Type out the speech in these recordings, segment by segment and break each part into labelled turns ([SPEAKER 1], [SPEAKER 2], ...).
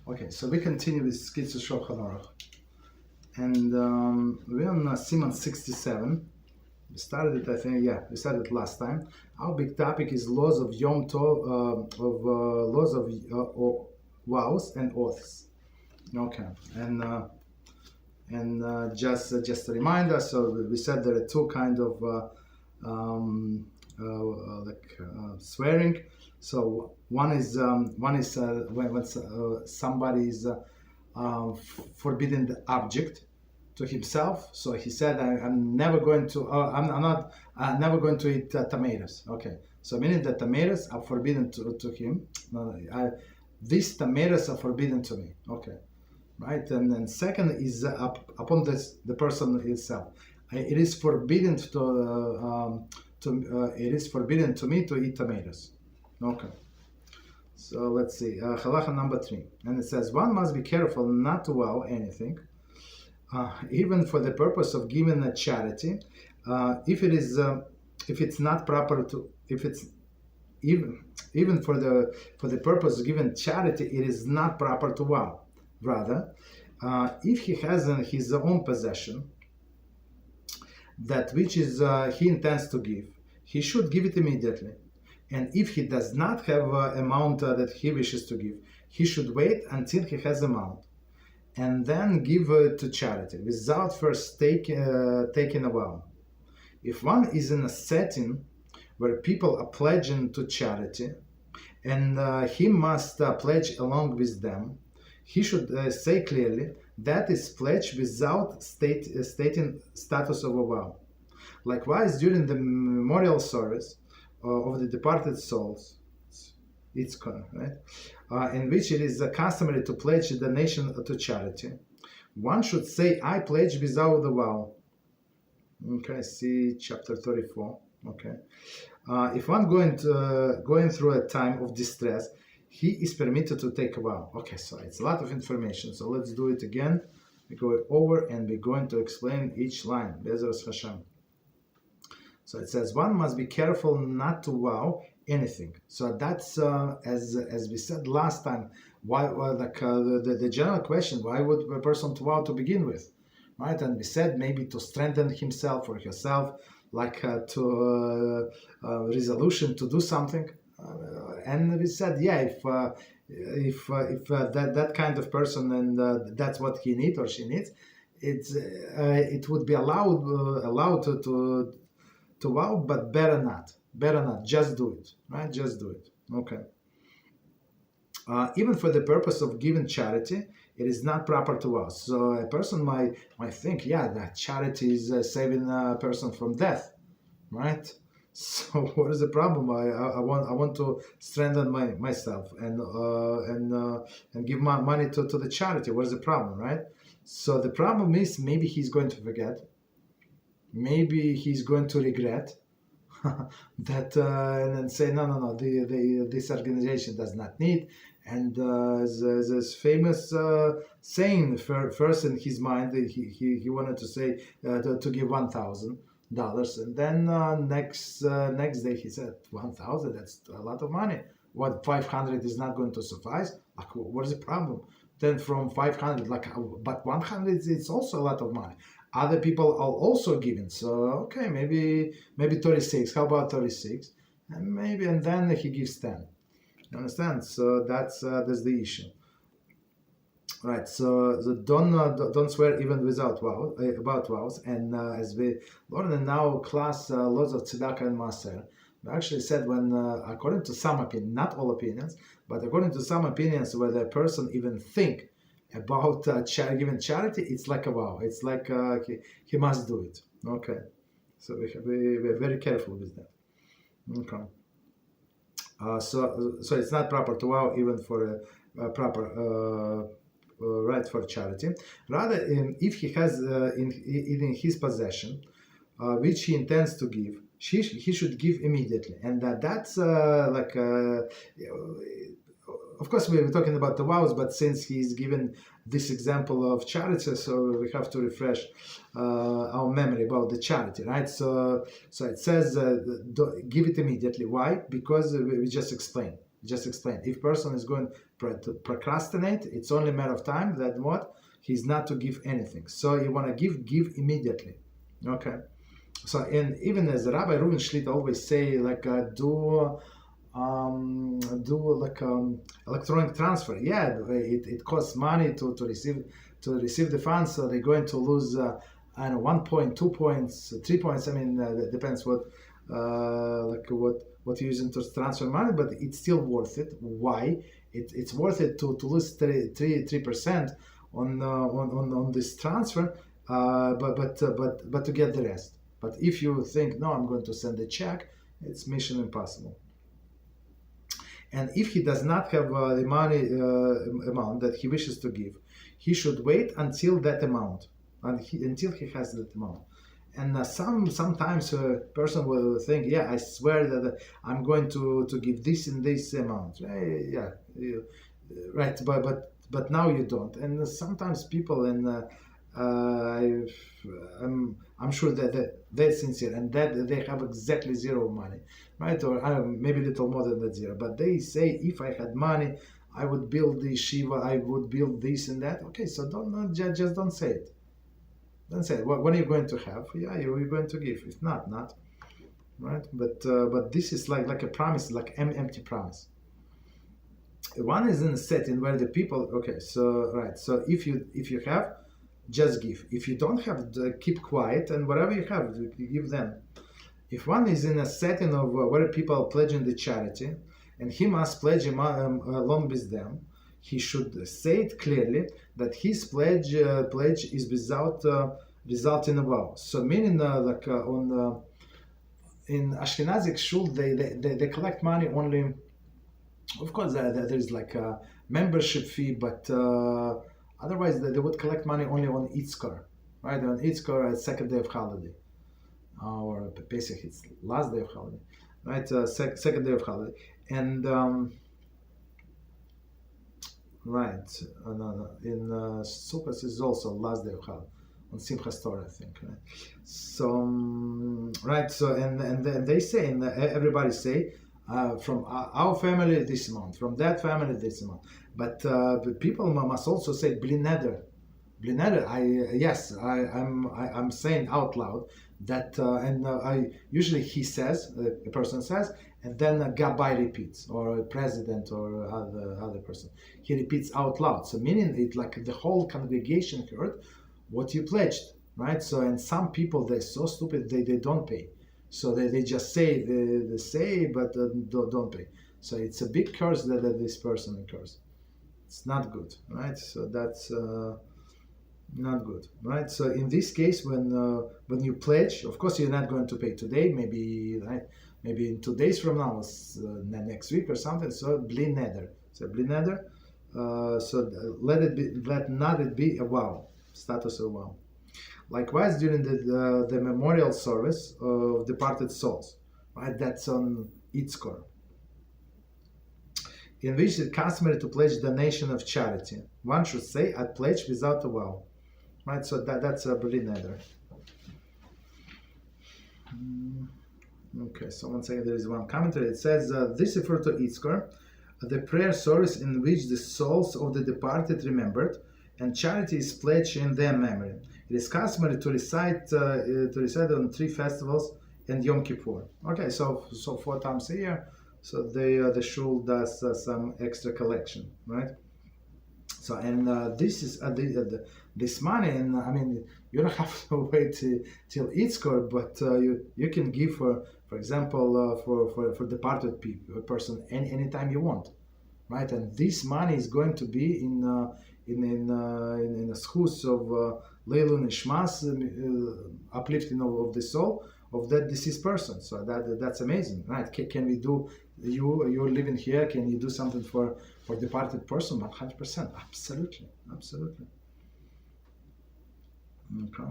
[SPEAKER 1] Okay, so we continue with Kitzur Shulchan Aruch, and we're on Siman 67. We started it, I think, we started it last time. Our big topic is laws of Yom Tov, laws of vows and oaths. Okay, and just a reminder. So we said there are two kind of swearing. So one is when somebody is forbidden the object to himself. So he said, I'm never going to never going to eat tomatoes. Okay, so meaning that tomatoes are forbidden to him. These tomatoes are forbidden to me. Okay, right. And then second is upon the person himself. It is forbidden it is forbidden to me to eat tomatoes. Okay. So let's see, halacha number 3, and it says one must be careful not to vow anything, even for the purpose of giving a charity, if it's not proper to, if it's even for the purpose of giving charity, it is not proper to vow. Rather, if he has in his own possession that which is he intends to give, he should give it immediately. And if he does not have amount that he wishes to give, he should wait until he has amount, and then give to charity without first taking a vow. If one is in a setting where people are pledging to charity, and he must pledge along with them, he should say clearly that is pledge without stating status of a vow. Likewise, during the memorial service of the departed souls, it's right, in which it is customary to pledge a donation to charity, one should say, I pledge without the vow. Okay, see chapter 34. Okay, if one going through a time of distress, he is permitted to take a vow. Okay, so it's a lot of information, so let's do it again. We go over and we're going to explain each line. BeEzrat HaShem. So it says one must be careful not to vow anything. So that's as we said last time. Why the general question? Why would a person to vow to begin with, right? And we said maybe to strengthen himself or herself, to resolution to do something. And we said, if that kind of person and that's what he needs or she needs, it would be allowed to vow, but better not, just do it, right? Just do it. Okay. Even for the purpose of giving charity, it is not proper to vow. So a person might think, that charity is saving a person from death, right? So what is the problem? I want to strengthen myself and give my money to the charity. What is the problem, right? So the problem is maybe he's going to forget. Maybe he's going to regret that and then say, no, this organization does not need. And this famous saying, first in his mind, he wanted to say to give $1,000, and then next day he said 1,000. That's a lot of money. What, 500 is not going to suffice? What is the problem? Then from 500, but 100 it's also a lot of money. Other people are also giving, so okay, maybe 36. How about 36? And then he gives 10. You understand? So that's the issue, right? So don't swear even without about vows. And as we learn in our class, laws of tzedakah and maaser, we actually said when according to some opinions, not all opinions, but according to some opinions, where the person even think about giving charity, it's like a vow. It's like he must do it. Okay, so we're very careful with that. Okay, so it's not proper to vow even for a proper right for charity. Rather, if he has in his possession which he intends to give, he should give immediately, and that's of course, we were talking about the vows, but since he's given this example of charity, so we have to refresh our memory about the charity, right? So it says, give it immediately. Why? Because we just explained. just explained. If person is going to procrastinate, it's only a matter of time that what? He's not to give anything. So you want to give immediately. Okay. So, and even as Rabbi Reuven Schlitt always say, like, do like electronic transfer. Yeah, it costs money to receive the funds, so they're going to lose I don't know, 1 point, 2 points, 3 points. I mean, it depends what you're using to transfer money, but it's still worth it. Why? It's worth it to lose 3% on this transfer, but to get the rest. But if you think, no, I'm going to send a check, it's mission impossible. And if he does not have the money amount that he wishes to give, he should wait until that amount, until he has that amount. And sometimes a person will think, yeah, I swear that I'm going to give this in this amount. Yeah, right. But now you don't. And sometimes people, and I'm sure that they're sincere and that they have exactly zero money, right? Or maybe a little more than that zero. But they say, if I had money, I would build the yeshiva, I would build this and that. Okay, so just don't say it. Don't say it. What are you going to have? Yeah, you're going to give. If not, right? But this is like a promise, like empty promise. One is in a setting where the people. Okay, so right. So if you have, just give. If you don't have, keep quiet, and whatever you have, you give them. If one is in a setting of where people are pledging the charity, and he must pledge along with them, he should say it clearly that his pledge is without result in a vow. So meaning in Ashkenazic shul they collect money only. Of course, there is like a membership fee, but otherwise they would collect money only on Itzkar, right? On Itzkar, second day of holiday, or Pesach, it's last day of holiday, right? Second day of holiday, and right, no. In Sukkot is also last day of holiday, on Simchas Torah, I think, right? So right, so and they say, and everybody say, from our family this amount, from that family this amount, but people must also say bli neder. Bli neder. I'm saying out loud that, and I usually he says, a person says, and then a gabbai repeats, or a president, or other person, he repeats out loud. So meaning it like the whole congregation heard what you pledged, right? So, and some people, they're so stupid they don't pay. So they just say, they say, but don't pay. So it's a big curse that this person incurs. It's not good, right? So that's not good, right? So in this case, when you pledge, of course you're not going to pay today, maybe, right? Maybe in 2 days from now, next week or something. So bli neder. So bli neder. So let not it be a vow, status of vow. Likewise, during the memorial service of departed souls, right? That's on Itzkor, in which it's customary to pledge donation of charity. One should say, I pledge without a vow, right? So that's a bli neder. Okay, so once again, there is one commentary. It says, this refers to Itzkor, the prayer service in which the souls of the departed remembered, and charity is pledged in their memory. It is customary to recite on 3 festivals and Yom Kippur. Okay, so 4 times a year. So the shul does some extra collection, right? So and this is this money, and I mean you don't have to wait till Itzkor, but you can give for example for departed person anytime you want, right? And this money is going to be in a schus of Leilu Nishmas, uplifting of the soul of that deceased person. So that's amazing, right? Can we do, you're living here, can you do something for departed person? 100%, absolutely. Okay.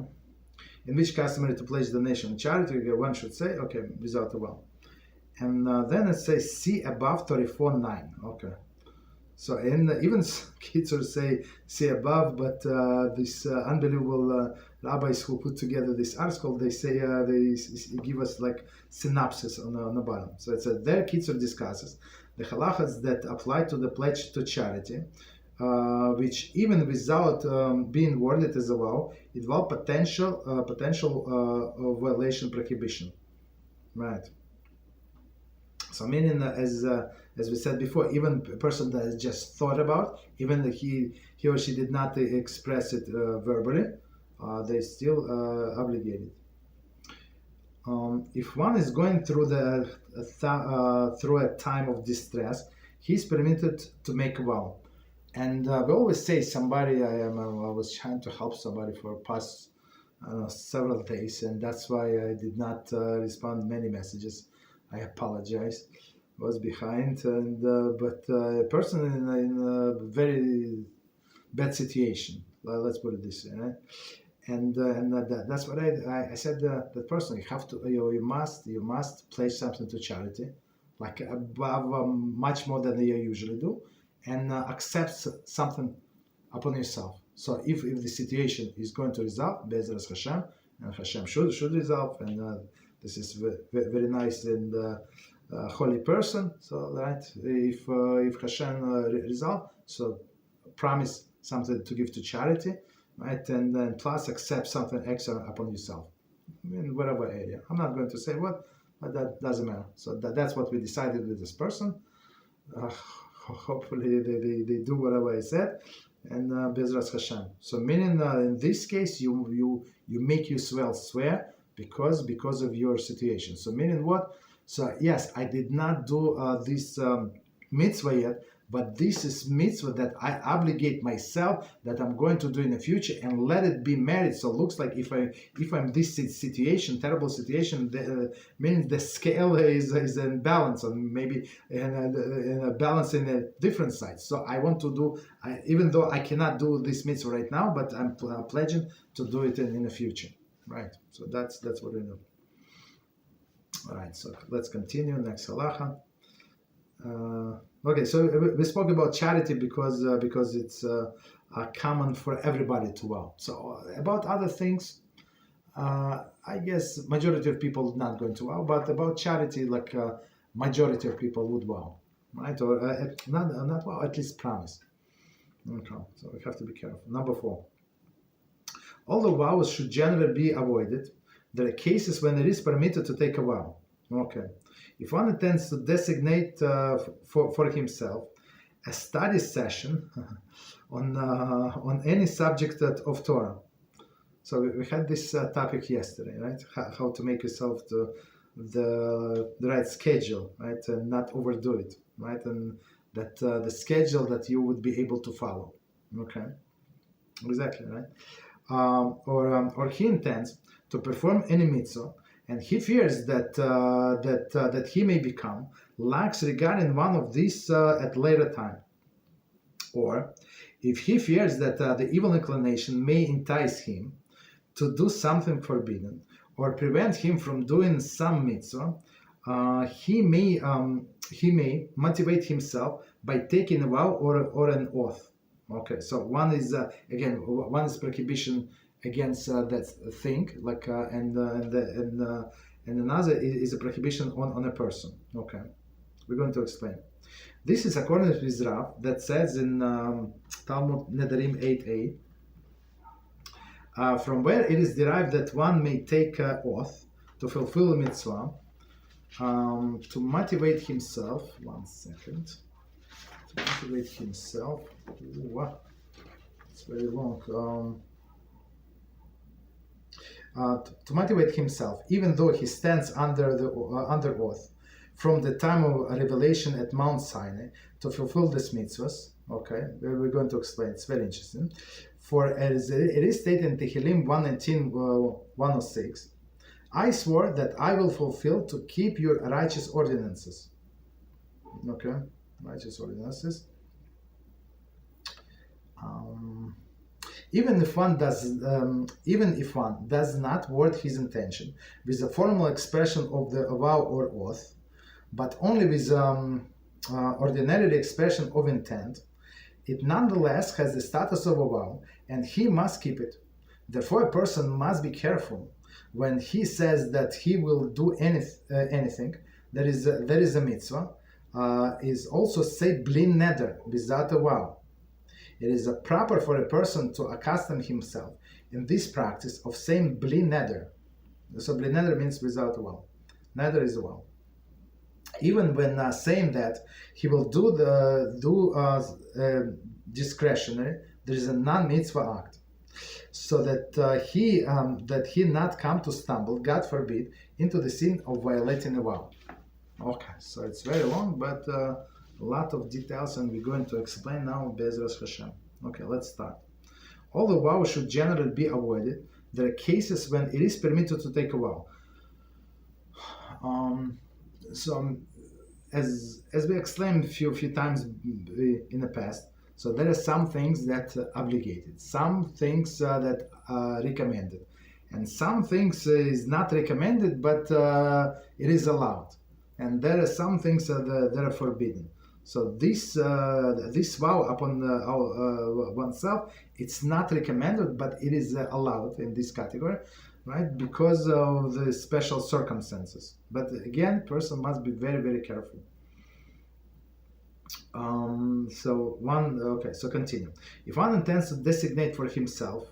[SPEAKER 1] In which customary to pledge donation and charity, one should say, okay, without a vow. And then it says, see above 34:9. Okay. So, and even Kitzur say above, but this unbelievable rabbis who put together this article, they say they give us like synopsis on the bottom. So it says there Kitzur discusses the halachas that apply to the pledge to charity, which even without being worded as a vow, involve potential violation prohibition, right? So meaning, as we said before, even a person that has just thought about, even that he or she did not express it verbally, they still obligated. If one is going through through a time of distress, he's permitted to make a vow. And we always say somebody, I was trying to help somebody for past several days, and that's why I did not respond many messages. I apologize. I was behind, and but a person in a very bad situation. Let's put it this way, right? And that's what I said. That person, you have to, you must pledge something to charity, like above much more than you usually do, and accept something upon yourself. So if the situation is going to resolve, BeEzrat HaShem, and HaShem should resolve, and this is very nice and holy person. So right, if HaShem resolve, so promise something to give to charity, right, and then plus accept something extra upon yourself in whatever area. I'm not going to say what, but that doesn't matter. So that's what we decided with this person. Hopefully they do whatever I said, and BeEzrat HaShem. So meaning in this case you make yourself swear because of your situation. So meaning what? So yes, I did not do this mitzvah yet, but this is mitzvah that I obligate myself that I'm going to do in the future, and let it be married. So it looks like if I'm this situation, terrible situation, means the scale is in balance, and maybe in a balance in a different side. So I want to do, even though I cannot do this mitzvah right now, but I'm pledging to do it in the future. Right. So that's what we do. All right. So let's continue. Next halacha. Okay, so we spoke about charity because it's common for everybody to vow. So about other things, I guess majority of people are not going to vow, but about charity, like majority of people would vow, right? Or not vow, at least promise. Okay, so we have to be careful. Number 4. Although vows should generally be avoided, there are cases when it is permitted to take a vow. Okay. If one intends to designate for himself a study session on any subject of Torah, so we had this topic yesterday, right? How to make yourself the right schedule, right, and not overdo it, right, and that the schedule that you would be able to follow. Okay, exactly, right. Or he intends to perform any mitzvah, and he fears that he may become lax regarding one of these at later time. Or if he fears that the evil inclination may entice him to do something forbidden, or prevent him from doing some mitzvah, he may motivate himself by taking a vow or an oath. Okay, so one is again, one is prohibition against that thing, like and another is a prohibition on a person. Okay, we're going to explain. This is according to BeEzrat that says in Talmud Nedarim 8a, from where it is derived that one may take oath to fulfill a mitzvah, to motivate himself. 1 second. To motivate himself. What? It's very long. To motivate himself, even though he stands under oath, from the time of revelation at Mount Sinai to fulfill this mitzvahs. Okay, we're going to explain. It's very interesting. For as it is stated in Tehillim 119, 106, I swore that I will fulfill to keep your righteous ordinances. Okay, righteous ordinances. Even if one does not word his intention with a formal expression of the vow or oath, but only with ordinary expression of intent, it nonetheless has the status of a vow, and he must keep it. Therefore, a person must be careful when he says that he will do anything. There is a mitzvah. Is also say bli neder, without a vow. It is proper for a person to accustom himself in this practice of saying bli neder. So bli neder means without a vow. Neder is a vow. Even when saying that he will do discretionary, there is a non-mitzvah act, so that he not come to stumble, God forbid, into the sin of violating a vow. Okay, so it's very long, but a lot of details, and we're going to explain now BeEzrat HaShem. Okay, let's start. Although vows should generally be avoided, there are cases when it is permitted to take a vow. So, as we explained a few times in the past, so there are some things that obligated, some things that are recommended, and some things is not recommended, but it is allowed. And there are some things that are forbidden. So this vow upon oneself, it's not recommended, but it is allowed in this category, right? Because of the special circumstances. But again, person must be very, very careful. So continue. If one intends to designate for himself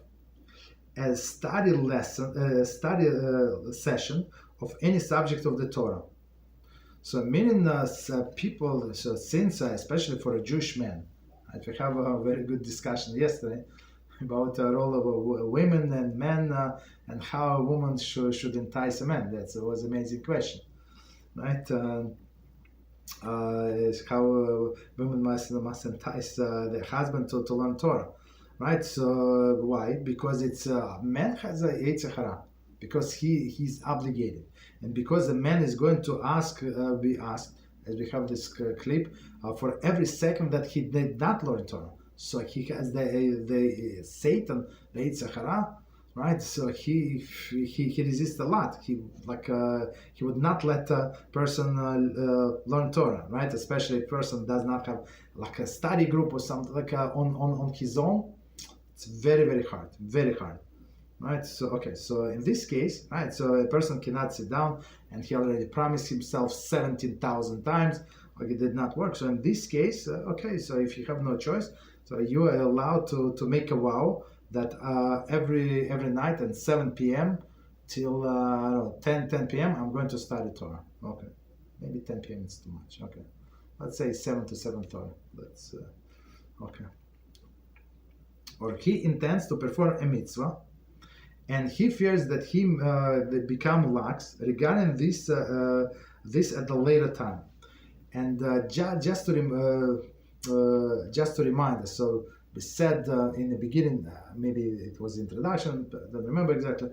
[SPEAKER 1] a study session of any subject of the Torah. So meaning people, so since especially for a Jewish man, right, we have a very good discussion yesterday about the role of women and men and how a woman should entice a man. That was an amazing question, right? How women must entice their husband to learn Torah, right? So why? Because it's man has a Yetzer Hara, because he's obligated, and because the man is going to be asked, as we have this clip, for every second that he did not learn Torah. So he has the Satan, the Yetzer Hara, right? So he resists a lot. He would not let a person learn Torah, right? Especially if a person does not have like a study group or something like on his own. It's very, very hard, very hard, right? So okay, so in this case, right? So a person cannot sit down, and he already promised himself 17,000 times. Like it did not work. So in this case, okay, so if you have no choice, so you are allowed to make a vow that every night at 7 p.m. till 10 p.m. I'm going to study Torah. Okay, maybe 10 p.m. is too much. Okay, let's say 7 to 7:30. That's okay. Or he intends to perform a mitzvah, and he fears that they become lax regarding this at a later time. And just to remind us, so we said in the beginning, maybe it was introduction, I don't remember exactly,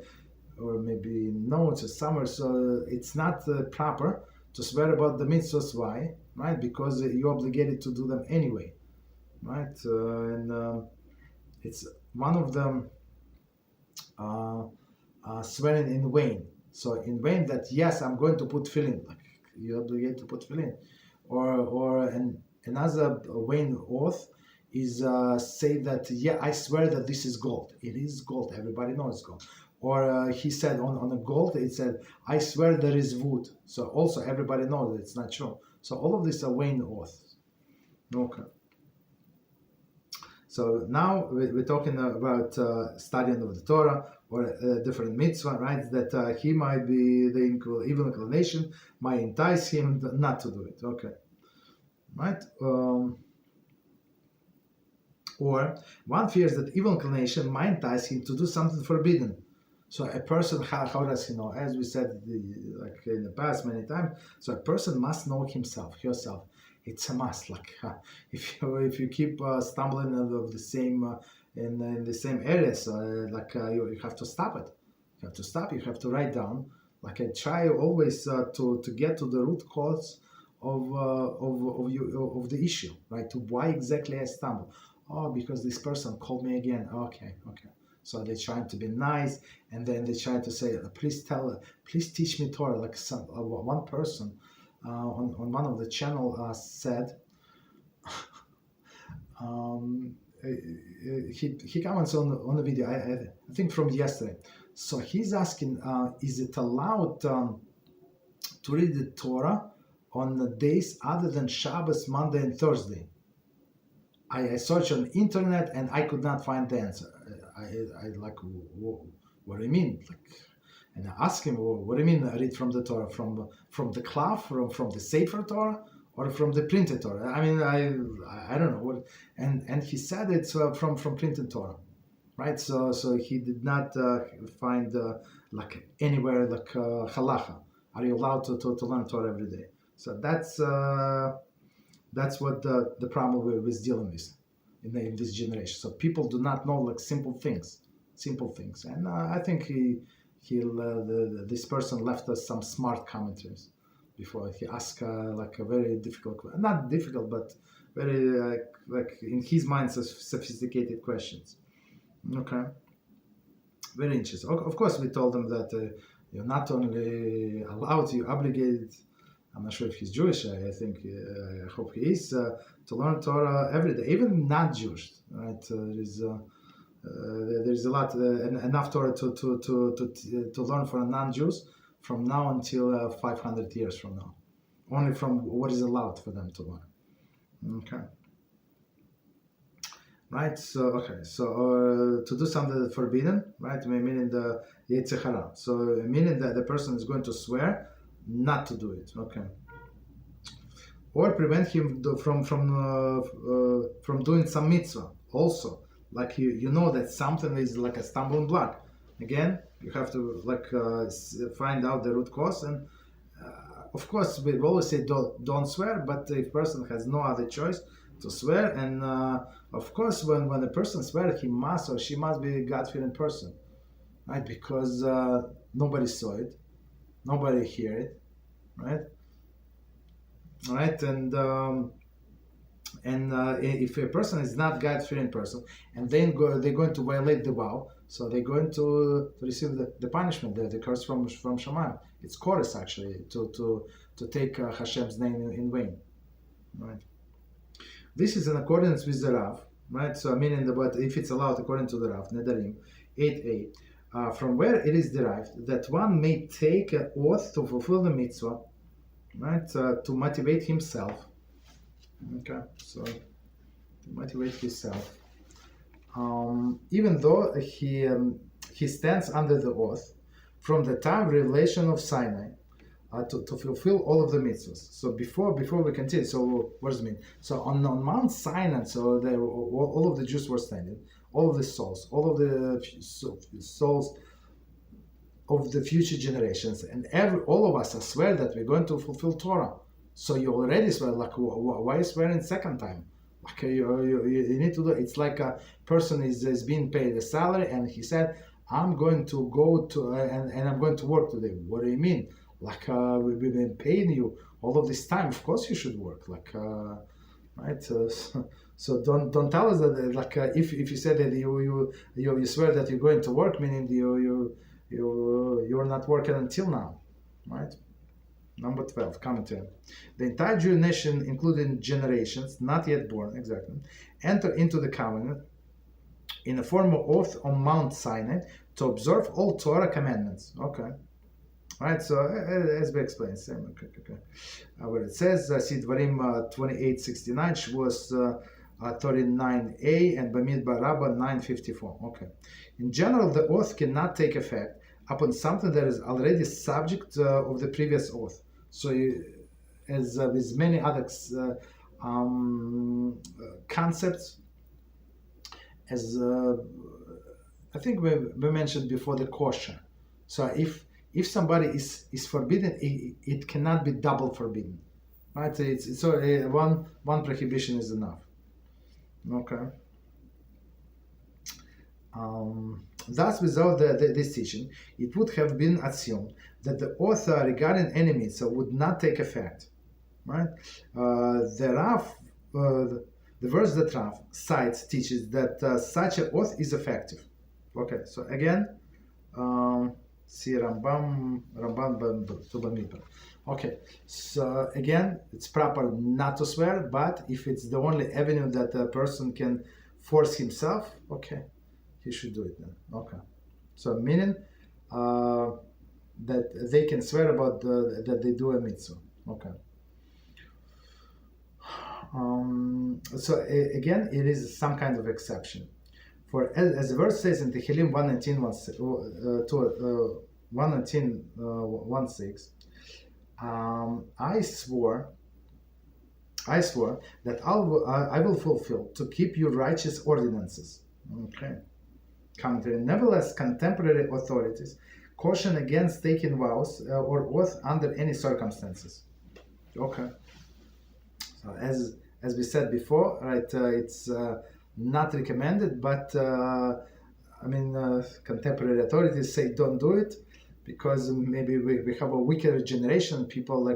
[SPEAKER 1] or maybe notes or somewhere. So it's not proper to swear about the mitzvahs. Why? Right? Because you're obligated to do them anyway, right? And it's one of them swearing in vain. So in vain that yes, I'm going to put tefillin. Like you're obligated to put tefillin, or another vain oath is say that yeah, I swear that this is gold. It is gold. Everybody knows gold. Or he said on a gold, it said I swear there is wood. So also everybody knows that it's not true. So all of these are vain oaths. Okay. So now we're talking about studying of the Torah or a different mitzvah, right? That he might be the evil inclination might entice him not to do it. Okay, right? Or one fears that evil inclination might entice him to do something forbidden. So a person, how does he know? As we said, like in the past many times, so a person must know himself, herself. It's a must. Like if you keep stumbling of the same in the same areas, you have to stop it. You have to stop. You have to write down. Like I try always to get to the root cause of the issue, right? To why exactly I stumble. Oh, because this person called me again. Okay. So they're trying to be nice, and then they try to say, please teach me Torah. Like one person on one of the channel said, he comments on the video, I think from yesterday. So he's asking, is it allowed to read the Torah on the days other than Shabbos, Monday, and Thursday? I searched on the internet and I could not find the answer. I like, what do you mean? Like, and I asked him, what do you mean read from the Torah? From the cloth, from the Sefer Torah, or from the printed Torah? I mean, I don't know what. And he said it's from printed Torah, right? So he did not find like anywhere like halacha. Are you allowed to learn Torah every day? So that's what the problem we're dealing with in this generation. So people do not know like simple things, and I think this person left us some smart commentaries before he asked like a very difficult, not difficult, but very like in his mind sophisticated questions. Okay, very interesting. Of course, we told him that you're not only allowed, you're obligated. I'm not sure if he's Jewish. I think I hope he is to learn Torah every day, even not Jewish. Right? There's a lot enough Torah to learn for a non-Jews from now until 500 years from now. Only from what is allowed for them to learn. Okay. Right. So to do something forbidden, right? Meaning the Yetzer Hara. So meaning that the person is going to swear not to do it. Okay. Or prevent him from doing some mitzvah also. Like you know that something is like a stumbling block. Again, you have to like find out the root cause, and of course we always say don't swear, but if person has no other choice to swear, and of course when a person swears, he must or she must be a God-fearing person, right? Because nobody saw it, nobody hear it, right? Right, and if a person is not God-fearing person, and then they're going to violate the vow, so they're going to receive the punishment, the curse from Shemayim. It's chorus actually to take Hashem's name in vain, right? This is in accordance with the Rav, right? So meaning but if it's allowed according to the Rav, Nedarim 8a, from where it is derived that one may take an oath to fulfill the mitzvah, right? To motivate himself. Okay, so to motivate himself, even though he stands under the oath from the time of revelation of Sinai to fulfill all of the mitzvos. So before we continue, so what does it mean? So on Mount Sinai, so all of the Jews were standing, all of the souls, all of the souls of the future generations, and all of us swear that we're going to fulfill Torah. So you already swear, like, why swearing second time? Like you need to do. It's like a person is being paid a salary, and he said, "I'm going to go to and I'm going to work today." What do you mean? Like we've been paying you all of this time. Of course you should work. Like right. So don't tell us that like if you said that you swear that you're going to work, meaning you're not working until now, right? Number 12, commentary. The entire Jewish nation, including generations not yet born, exactly, enter into the covenant in a formal oath on Mount Sinai to observe all Torah commandments. Okay. All right, so as we explained, same. Okay. Where it says, Sidvarim 28:69, Shavuos 39a, and Bamidbar Rabbah 9:54. Okay. In general, the oath cannot take effect upon something that is already subject of the previous oath. So, as with many other concepts, as I think we mentioned before, the kosher. So, if somebody is forbidden, it cannot be double forbidden, right? So one prohibition is enough. Okay. Thus, without this teaching, it would have been assumed that the oath regarding any mitzvah would not take effect, right? The verse that Rav cites teaches that such an oath is effective. Okay, so again, see Rambam to Bamidbar. Okay, so again, it's proper not to swear, but if it's the only avenue that a person can force himself, okay, he should do it then. Okay. So meaning that they can swear about that they do a mitzvah. Okay. So again, it is some kind of exception. For as the verse says in Tehillim 119:1 I swore that I will fulfill to keep your righteous ordinances. Okay. Commentary. Nevertheless, contemporary authorities caution against taking vows or oath under any circumstances. Okay. So as we said before, right? It's not recommended, but contemporary authorities say don't do it because maybe we have a weaker generation. People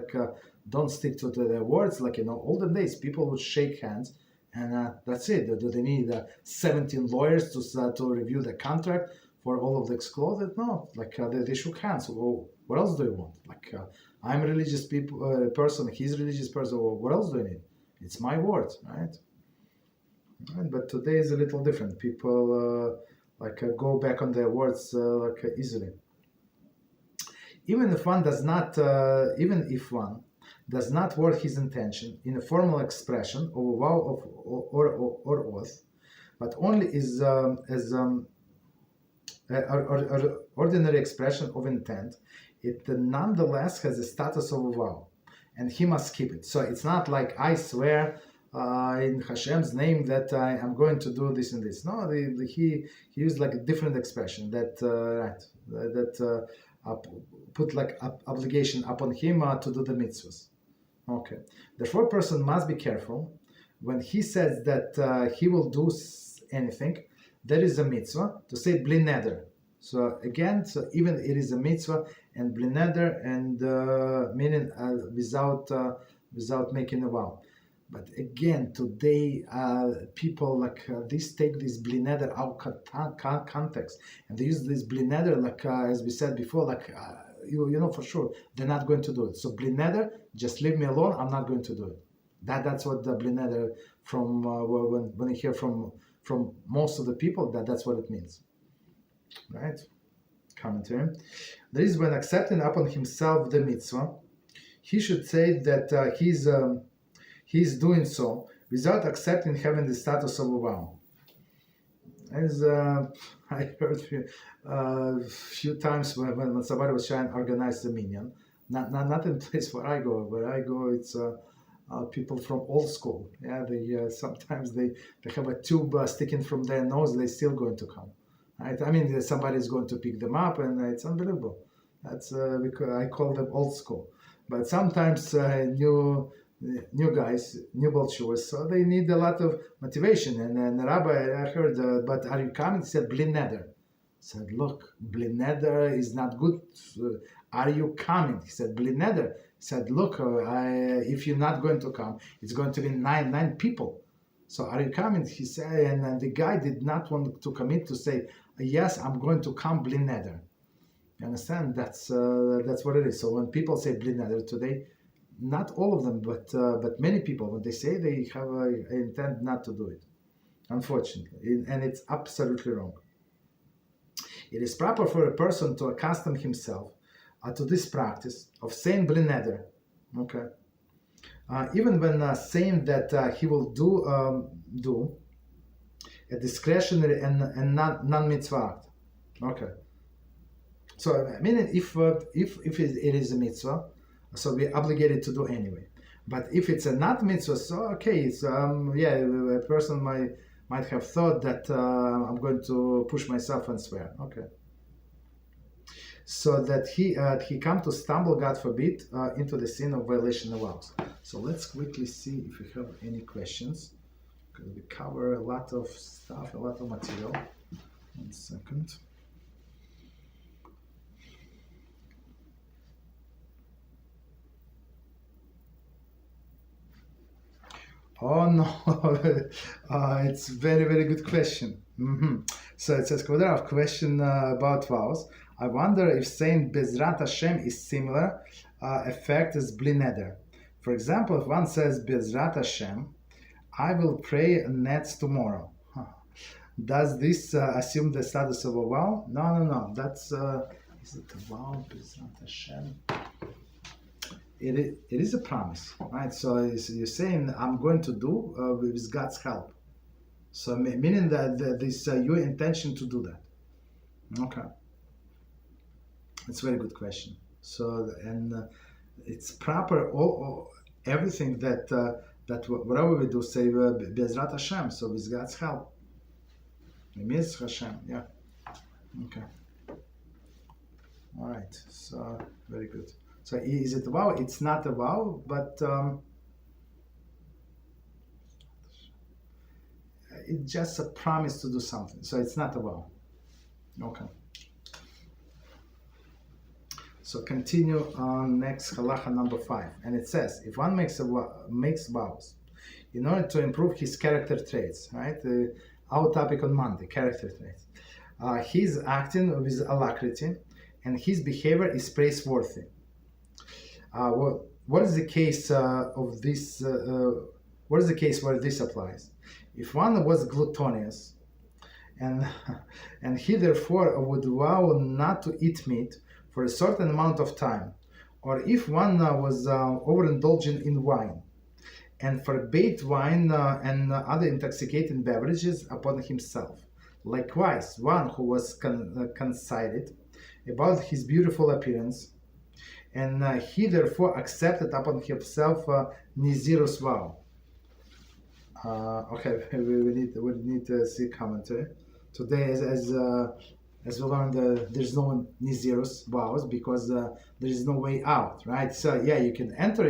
[SPEAKER 1] don't stick to their words. Like olden days, people would shake hands and that's it. Do they need 17 lawyers to review the contract for all of the excluded? No, they shook hands. Well, what else do you want? I'm a religious person, he's a religious person. Well, what else do you need? It's my word, right? But today is a little different. People go back on their words easily. Even if one does not word his intention in a formal expression of a vow or oath, but only as ordinary expression of intent, it nonetheless has the status of a vow, and he must keep it. So it's not like I swear in HaShem's name that I am going to do this and this. No, he used a different expression that put obligation upon him to do the mitzvos. Okay. Therefore, a person must be careful when he says that he will do anything. There is a mitzvah to say bli neder. So again, even it is a mitzvah and bli neder, and meaning without making a vow. But again, today people this take this bli neder out of context, and they use this bli neder as we said before, you know for sure they're not going to do it. So bli neder, just leave me alone. I'm not going to do it. That's what the bli neder from when you hear from most of the people, that's what it means, right? Commentary. There is when accepting upon himself the mitzvah, he should say that he's doing so without accepting having the status of a vow. As I heard a few times when somebody was trying to organize the minyan, not in the place where I go. Where I go, it's people from old school. Yeah, they sometimes they have a tube sticking from their nose. They're still going to come. Right? I mean, somebody's going to pick them up, and it's unbelievable. That's because I call them old school. But sometimes new guys, new Bolshevik, so they need a lot of motivation. And the rabbi, I heard, but are you coming? He said, bli neder. I said, look, bli neder is not good. Are you coming? He said, bli neder. He said, look, if you're not going to come, it's going to be nine people. So are you coming? He said, and the guy did not want to commit to say, yes, I'm going to come bli neder. You understand? That's what it is. So when people say bli neder today, not all of them, but many people, when they say, they have an intent not to do it, unfortunately, and it's absolutely wrong. It is proper for a person to accustom himself to this practice of saying bli neder, okay, even when saying that he will do a discretionary and non-mitzvah act, okay. So I mean, if it is a mitzvah, so we're obligated to do anyway. But if it's a not mitzvah, so okay, it's a person might have thought that I'm going to push myself and swear, okay. So that he come to stumble, God forbid, into the sin of violation of vows. So let's quickly see if we have any questions, because we cover a lot of stuff, a lot of material. 1 second. Oh no, it's very, very good question. So it says, Kvadarov, question about vows. I wonder if saying BeEzrat HaShem is similar effect as bli neder. For example, if one says BeEzrat HaShem, I will pray nets tomorrow. Does this assume the status of a vow? No. That's is it a vow? BeEzrat HaShem. It is a promise, right? So you're saying I'm going to do with God's help. So meaning that this your intention to do that. Okay, it's a very good question. So it's proper. All everything that whatever we do, say BeEzrat HaShem. So with God's help. It means HaShem. Yeah. Okay. All right. So very good. So is it a vow? It's not a vow, but it's just a promise to do something. So it's not a vow. Okay. So continue on next halacha number 5, and it says if one makes vows in order to improve his character traits, right? Our topic on Monday, character traits. He's acting with alacrity, and his behavior is praiseworthy. What is the case of this? What is the case where this applies? If one was gluttonous, and he therefore would vow not to eat meat for a certain amount of time, or if one was overindulgent in wine, and forbade wine and other intoxicating beverages upon himself. Likewise, one who was conceited about his beautiful appearance, and he therefore accepted upon himself Nizirus vow. Okay, we need to see commentary. Today, as we learned, there's no Nizirus vows because there is no way out, right? So yeah, you can enter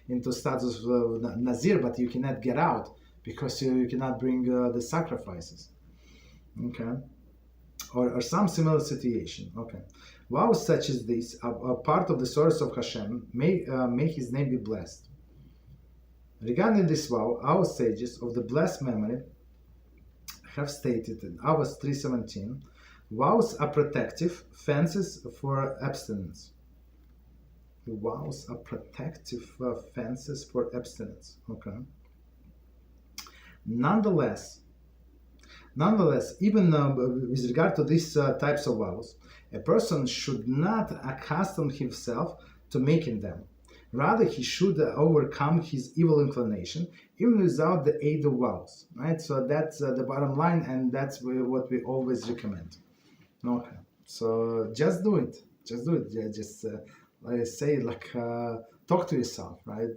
[SPEAKER 1] into status of Nazir, but you cannot get out because you cannot bring the sacrifices. Okay, or some similar situation. Okay, vows such as this are part of the source of HaShem. May His name be blessed. Regarding this vow, our sages of the blessed memory have stated in Vows 3:17. Vows are protective fences for abstinence. Vows are protective fences for abstinence. Okay. Nonetheless, even with regard to these types of vows, a person should not accustom himself to making them. Rather, he should overcome his evil inclination, even without the aid of vows. Right? So that's the bottom line, and that's what we always recommend. Okay, so just do it. Just do it. Yeah, just like I say, talk to yourself, right?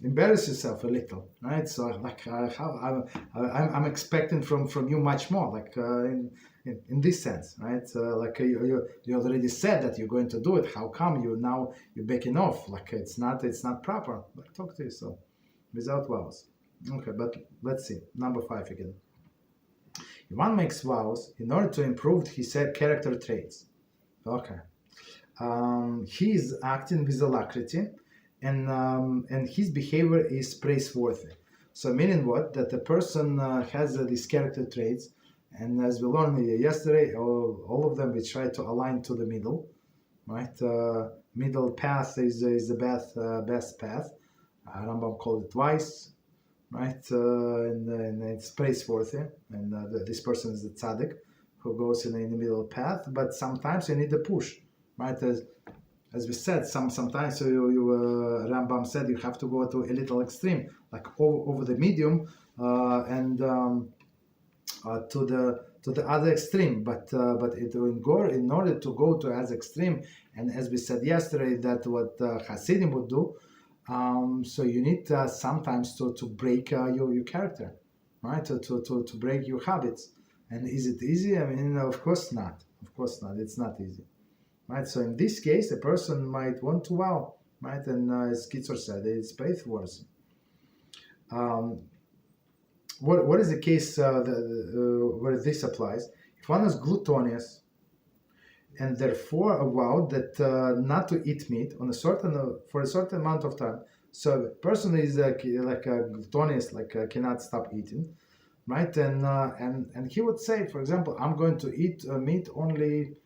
[SPEAKER 1] Embarrass yourself a little, right? So I'm expecting from you much more, in this sense, right? You already said that you're going to do it. How come you're backing off? It's not proper. Talk to yourself without vows. Okay, but let's see number 5 again. If one makes vows in order to improve his character traits, okay, he is acting with alacrity, and his behavior is praiseworthy. So meaning what? That the person has these character traits, and as we learned yesterday, all of them we try to align to the middle, right? Middle path is the best path. Rambam called it twice. Right, and it's praiseworthy, and this person is the tzaddik who goes in the middle path. But sometimes you need a push, right? As we said, sometimes Rambam said you have to go to a little extreme, like over the medium, and to the other extreme. But in order to go to as extreme, and as we said yesterday, that what Hasidim would do. So you need sometimes to break your character, right? To break your habits. And is it easy? I mean, of course not. Of course not. It's not easy, right? So in this case, a person might want to vow, right? And as Kitzur said, it's praiseworthy. What is the case where this applies? If one is gluttonous, and therefore a vow that not to eat meat for a certain amount of time. So the person is gluttonous, cannot stop eating, right? And he would say, for example, I'm going to eat meat only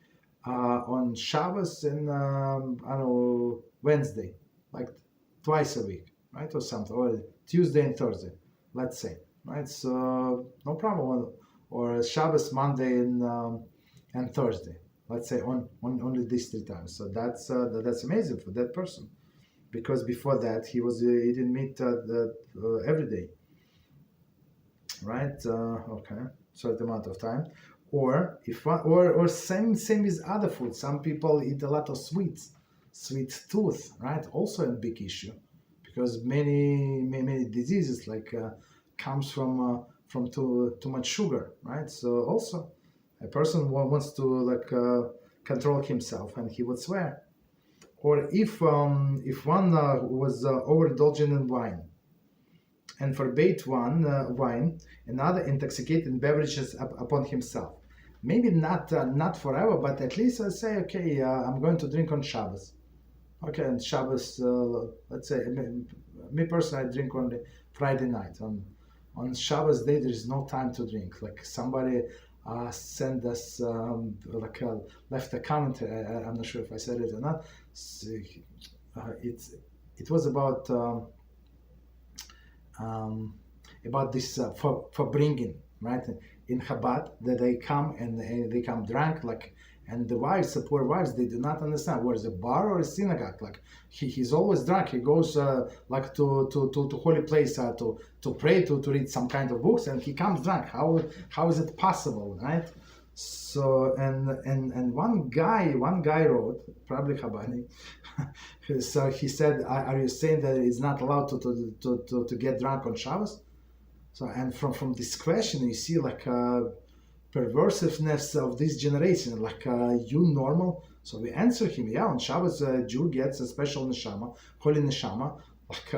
[SPEAKER 1] on Shabbos and Wednesday, like twice a week, right, or something, or Tuesday and Thursday, let's say. right? So no problem. Or Shabbos, Monday, and Thursday. Let's say on only these 3 times. So that's amazing for that person, because before that he didn't meet every day, right? Okay, certain amount of time. Or if one, or same with other food. Some people eat a lot of sweets, sweet tooth, right? Also a big issue, because many diseases like comes from too much sugar, right? So also a person wants to like control himself, and he would swear. Or if one was overindulgent in wine and forbade wine and other intoxicating beverages upon himself. Maybe not forever, but at least I say, okay, I'm going to drink on Shabbos. Okay, and Shabbos, let's say, me personally, I drink only Friday night. On Shabbos day, there is no time to drink. Like somebody sent us, left a comment. I'm not sure if I said it or not. So, it was about this for bringing, right, in Chabad, that they come and they come drunk, like, and the wives, the poor wives, they do not understand where is a bar or a synagogue. Like he's always drunk. He goes like to holy place to pray, to read some kind of books, and he comes drunk. How is it possible, right? So and one guy wrote, probably Chabani. So he said, "Are you saying that it's not allowed to get drunk on Shabbos?" So and from this question, you see like perversiveness of this generation, like you normal. So we answer him, yeah, on Shabbos a Jew gets a special neshama, holy neshama, like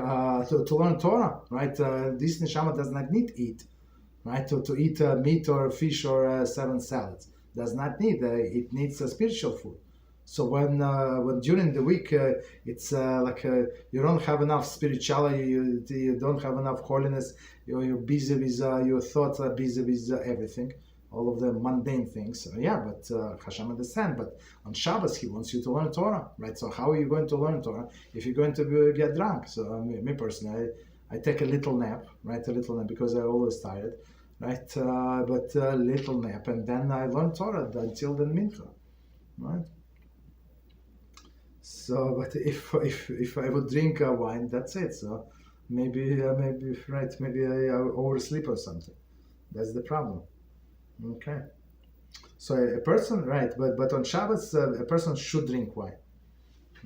[SPEAKER 1] to learn Torah, right? This neshama does not need eat, right? To eat meat or fish or 7 salads. Does not need. It needs spiritual food. So when during the week it's like you don't have enough spirituality, you don't have enough holiness, you're busy with your thoughts, are busy with everything, all of the mundane things. Yeah, but HaShem understand. But on Shabbos he wants you to learn Torah, right? So how are you going to learn Torah if you're going to get drunk? So me personally, I take a little nap, right? A little nap because I'm always tired, right? But a little nap, and then I learn Torah until the mincha, right? So, but if I would drink wine, that's it. So maybe right, maybe I oversleep or something. That's the problem. Okay. So a person, right? But on Shabbos, a person should drink wine,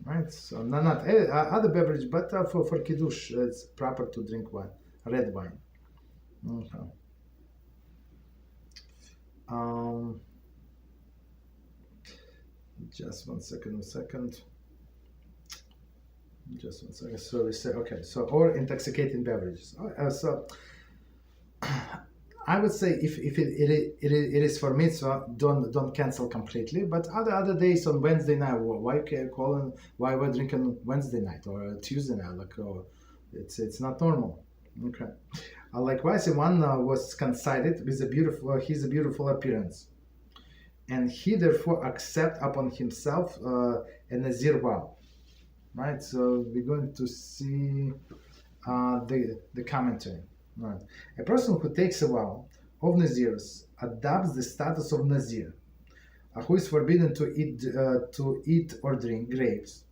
[SPEAKER 1] right? So not other beverage, but for kiddush, it's proper to drink wine, red wine. Okay. Just one second. Just one second. So we say, okay, so or intoxicating beverages. So I would say if it is for mitzvah, don't cancel completely. But other days on Wednesday night, why we're drinking Wednesday night or Tuesday night? Like it's not normal. Okay. Likewise, one was coincided with his beautiful appearance, and he therefore accept upon himself a nazir vow. Right, so we're going to see the commentary. Right, a person who takes a vow of Nazirs adopts the status of Nazir, who is forbidden to eat or drink grapes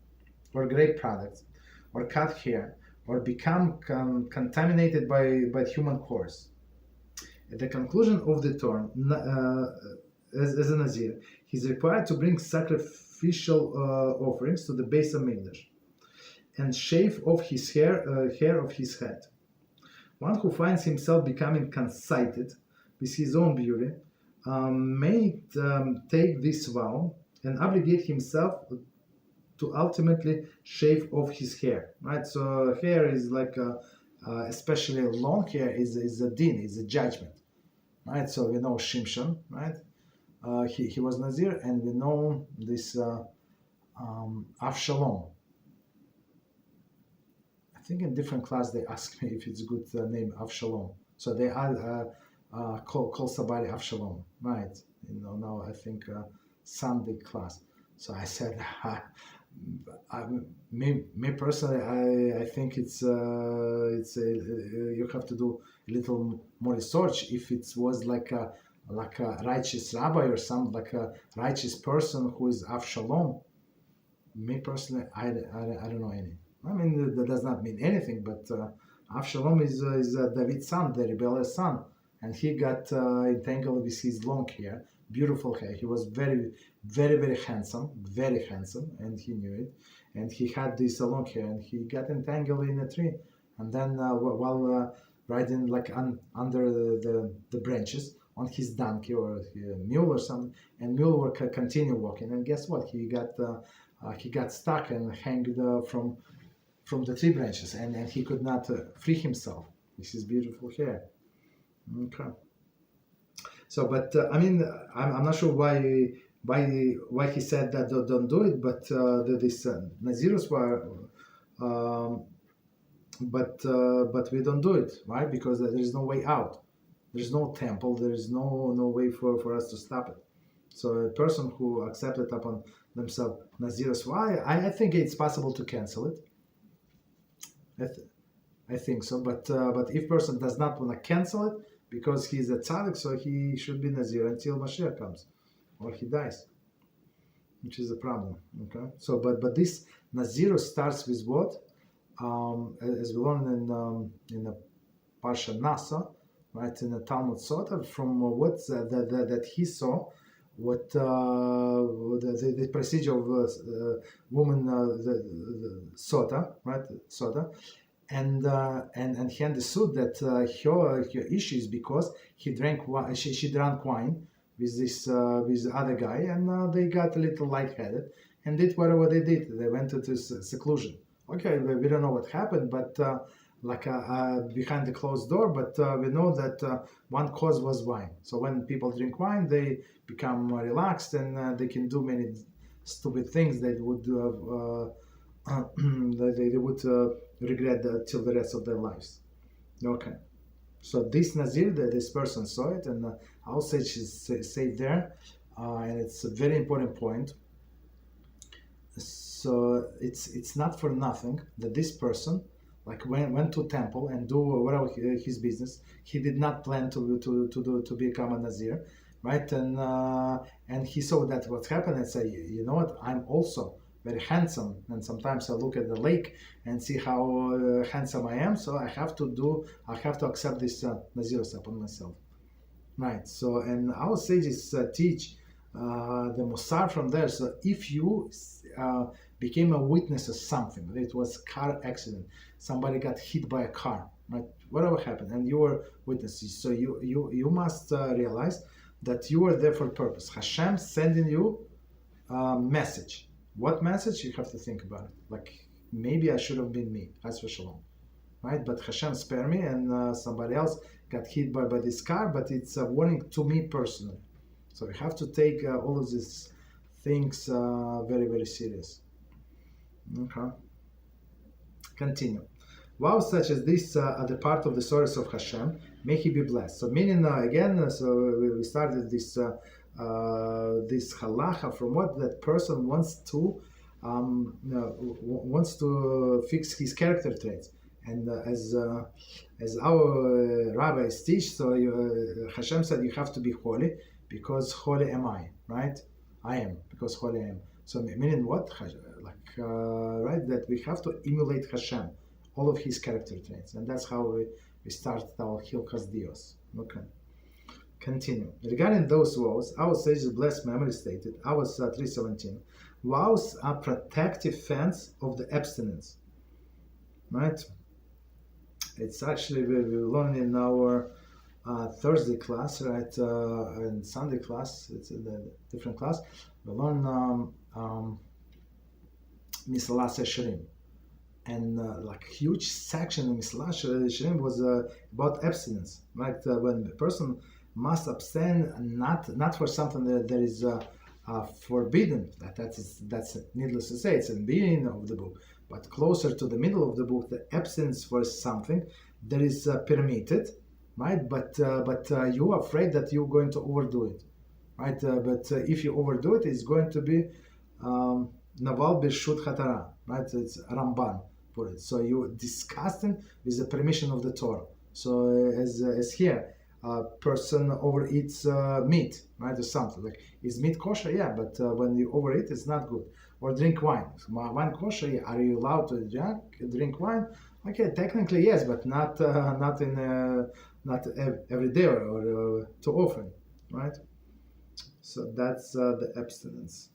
[SPEAKER 1] or grape products, or cut hair, or become contaminated by human course. At the conclusion of the term, as a Nazir, he is required to bring sacrificial offerings to the Beis Hamikdash and shave off his hair of his head. One who finds himself becoming conceited with his own beauty may take this vow and obligate himself to ultimately shave off his hair. Right. So hair is like, especially long hair, is a din, is a judgment. Right. So we know Shimshon. Right. He was Nazir, and we know this Avshalom. I think in different class they ask me if it's a good name, Avshalom. So they call somebody Avshalom, right? Now I think Sunday class. So I said me personally, I think you have to do a little more research if it was like a righteous rabbi or some like a righteous person who is Avshalom. Me personally, I don't know any. I mean, that does not mean anything, but Avshalom is David's son, the rebellious son, and he got entangled with his long hair, beautiful hair. He was very, very, very handsome, and he knew it. And he had this long hair, and he got entangled in a tree. And then while riding like under the branches on his donkey or mule or something, and mule will continue walking. And guess what? He got stuck and hanged from the tree branches, and he could not free himself with his beautiful hair. Okay. So, but I mean, I'm not sure why he said that don't do it, but this Nazirus were, but we don't do it, right? Because there is no way out. There is no temple. There is no way for us to stop it. So a person who accepted upon themselves Nazirus, why? I think it's possible to cancel it. I think so, but if person does not want to cancel it because he's a tzaddik, so he should be Nazir until Mashiach comes or he dies, which is a problem. Okay, so but this Nazirus starts with what? As we learn in the Parsha Nasa, right, in the Talmud Sota, from what that he saw, what the procedure of woman, the Sota, right, Sota, and he understood that her issue is because she drank wine with this with the other guy, and they got a little lightheaded and did whatever they did. They went into seclusion. Okay, we don't know what happened, but behind the closed door, but we know that one cause was wine. So when people drink wine, they become relaxed and they can do many stupid things they would they would regret till the rest of their lives. Okay, so this Nazir, this person saw it, and our sage is safe there, and it's a very important point. So it's not for nothing that this person like went to temple and do whatever his business. He did not plan to become a Nazir, right? And he saw that what happened and say, you know what? I'm also very handsome, and sometimes I look at the lake and see how handsome I am. So I have to accept this Nazirus upon myself, right? So and our sages teach the Musar from there. So if you became a witness of something, it was car accident, somebody got hit by a car, right? Whatever happened, and you were witnesses. So you must realize that you were there for a purpose. HaShem sending you a message. What message? You have to think about it. Like maybe I should have been me, Chas v'shalom, right? But HaShem spare me, and somebody else got hit by this car. But it's a warning to me personally. So you have to take all of these things very, very serious. Okay. Continue. Vows such as this are the part of the source of HaShem. May He be blessed. So meaning again, so we started this this halacha from what that person wants to fix his character traits. And as our rabbis teach, so HaShem said you have to be holy because holy am I, right? I am because holy I am. So meaning what? Right, that we have to emulate HaShem, all of His character traits, and that's how we start our Hilchas Dios. Okay. Continue. Regarding those vows, our sages' blessed memory stated, Vows 3:17, vows are protective fence of the abstinence. Right? It's actually we learn in our Thursday class, right? And Sunday class, it's a different class. We learn Mislas Shirim, and like huge section of Mislas Shirim was about abstinence, right? When the person must abstain, not for something that is forbidden. That's needless to say, it's in the beginning of the book, but closer to the middle of the book, the abstinence for something that is permitted, right? But you are afraid that you're going to overdo it, right? But if you overdo it, it's going to be Naval Birshut Hatara, right? It's Ramban for it. So you disgusting with the permission of the Torah. So as here, a person overeats meat, right, or something. Like, is meat kosher? Yeah, but when you overeat, it's not good. Or drink wine. Wine kosher? Yeah. Are you allowed to drink wine? Okay, technically yes, but not not every day or too often, right? So that's the abstinence.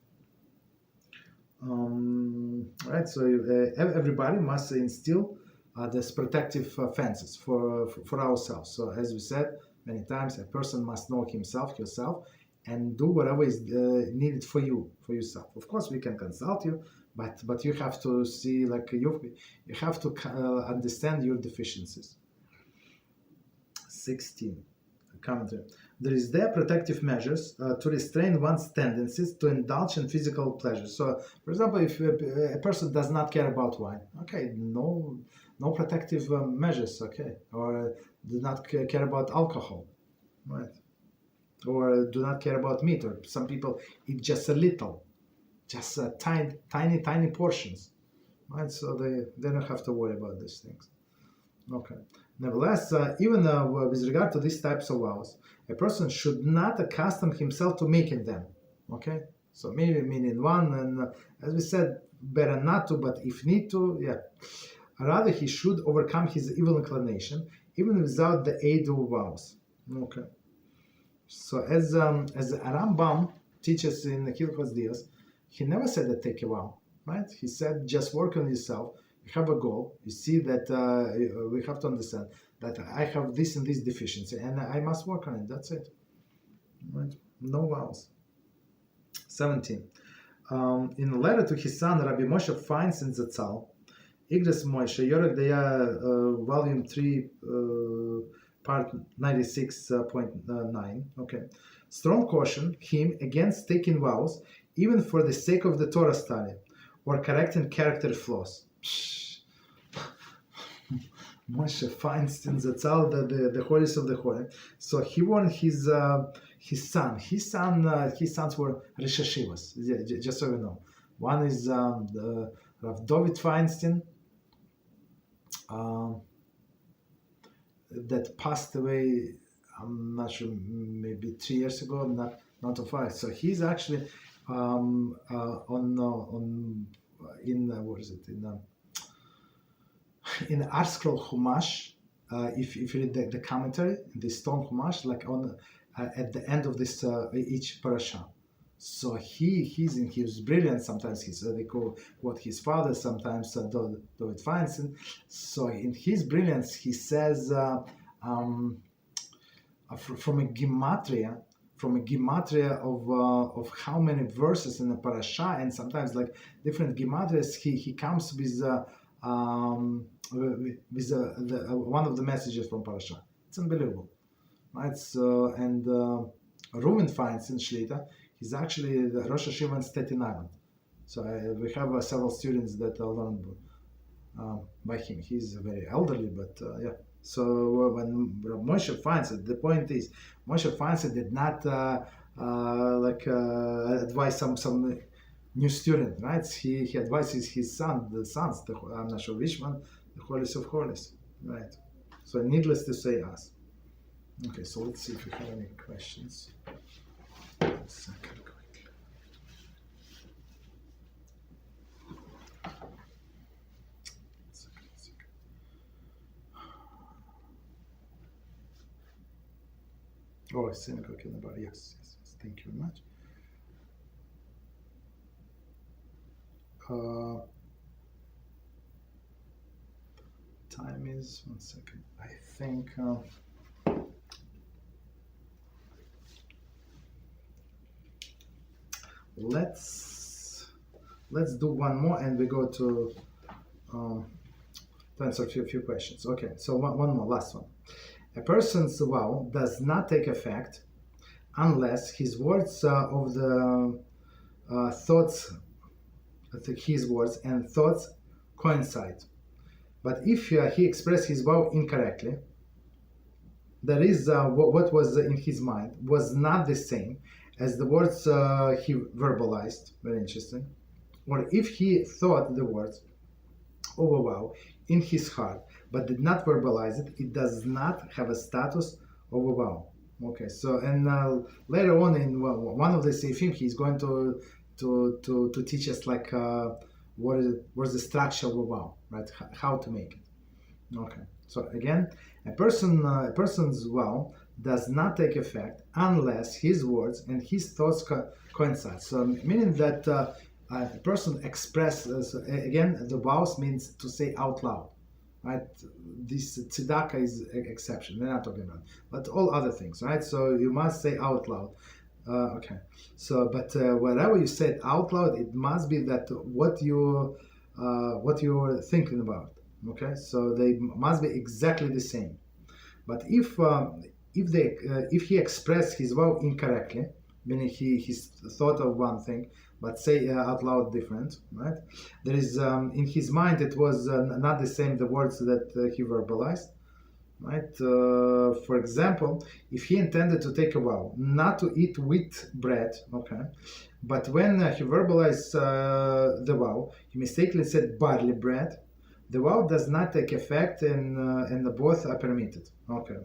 [SPEAKER 1] Right. So everybody must instill this protective fences for ourselves. So as we said many times, a person must know himself, herself, and do whatever is needed for yourself. Of course, we can consult you, but you have to see, like, you have to understand your deficiencies. 16. Commentary. There is there protective measures to restrain one's tendencies to indulge in physical pleasure. So, for example, if a person does not care about wine, okay, no protective measures, okay, or do not care about alcohol, right, or do not care about meat, or some people eat just a little, just tiny portions, right? So they don't have to worry about these things. Okay. Nevertheless, even with regard to these types of vows, a person should not accustom himself to making them. Okay? So maybe meaning one, and as we said, better not to, but if need to, yeah. Rather, he should overcome his evil inclination, even without the aid of vows. Okay. So as Rambam teaches in Hilchos Dios, he never said that take a vow, right? He said just work on yourself. You have a goal. You see that we have to understand that I have this and this deficiency, and I must work on it. That's it. Right? No vows. 17. In a letter to his son, Rabbi Moshe finds in Zatzal, Igros Moshe, Yorek Deya, volume 3, part 96.9. Okay. Strong caution him against taking vows, even for the sake of the Torah study, or correcting character flaws. Moshe finds in Zatzal the holiest of the holy. So he warned his son. His sons were Rosh Hashivas, just so you know. One is Rav David Feinstein, that passed away, I'm not sure, maybe 3 years ago, not too far. So he's actually in the Art Scroll Chumash, if you read the commentary, the Stone Chumash, like on at the end of this each parasha. So he's in his brilliance. Sometimes they call what his father. Sometimes David Feinstein. So in his brilliance, he says from a gematria. Of how many verses in the parasha, and sometimes like different gematrias, he comes with one of the messages from parasha. It's unbelievable, right? So and Reuven Feinstein Shlita, he's actually the Rosh Hashiva in Staten Island. So we have several students that learned by him. He's very elderly, but yeah. So when Moshe finds it, the point is, Moshe finds it did not advise some new student, right? He advises his sons, I'm not sure which one, the holiest of holies, right? So needless to say, us. Okay, so let's see if we have any questions. A second, quickly. Oh, synagogue in the body. Yes. Thank you very much. Time is 1 second. I think let's do one more, and we go to answer a few questions. Okay, so one more, last one. A person's vow does not take effect unless his words of the thoughts, his words and thoughts coincide. But if he expressed his vow incorrectly, that is, what was in his mind was not the same as the words he verbalized. Very interesting. or if he thought the words of a vow in his heart but did not verbalize it, it does not have a status of a vow. Okay, so and later on in one of the Seifim, he's going to teach us like what's the structure of a vow, right? How to make it. Okay, so again, a person's vow does not take effect unless his words and his thoughts coincide. So meaning that a person expresses, again, the vows means to say out loud, right? This tzedakah is an exception. We're not talking about, but all other things, right? So you must say out loud. Okay. So, but whatever you said out loud, it must be that what you're thinking about. Okay. So they must be exactly the same. But if he expressed his vow incorrectly, meaning he's thought of one thing but say out loud different, right? There is in his mind it was not the same the words that he verbalized, right? For example, if he intended to take a vow not to eat wheat bread, okay, but when he verbalized the vow, he mistakenly said barley bread. The vow does not take effect, and the both are permitted. Okay.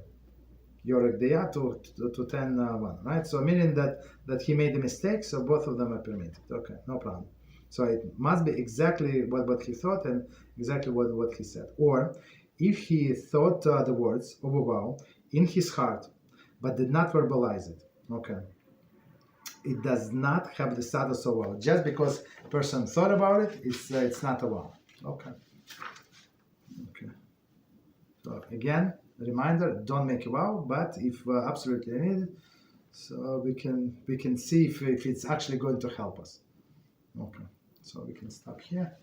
[SPEAKER 1] Yorek Deya to 10:1, right? So meaning that he made a mistake, so both of them are permitted. Okay, no problem. So it must be exactly what he thought and exactly what he said. Or if he thought the words of a vow in his heart, but did not verbalize it, okay, it does not have the status of a vow. Just because a person thought about it, it's not a vow. Okay. Okay. So again, reminder: don't make a vow, but if absolutely needed, so we can see if it's actually going to help us. Okay, so we can stop here.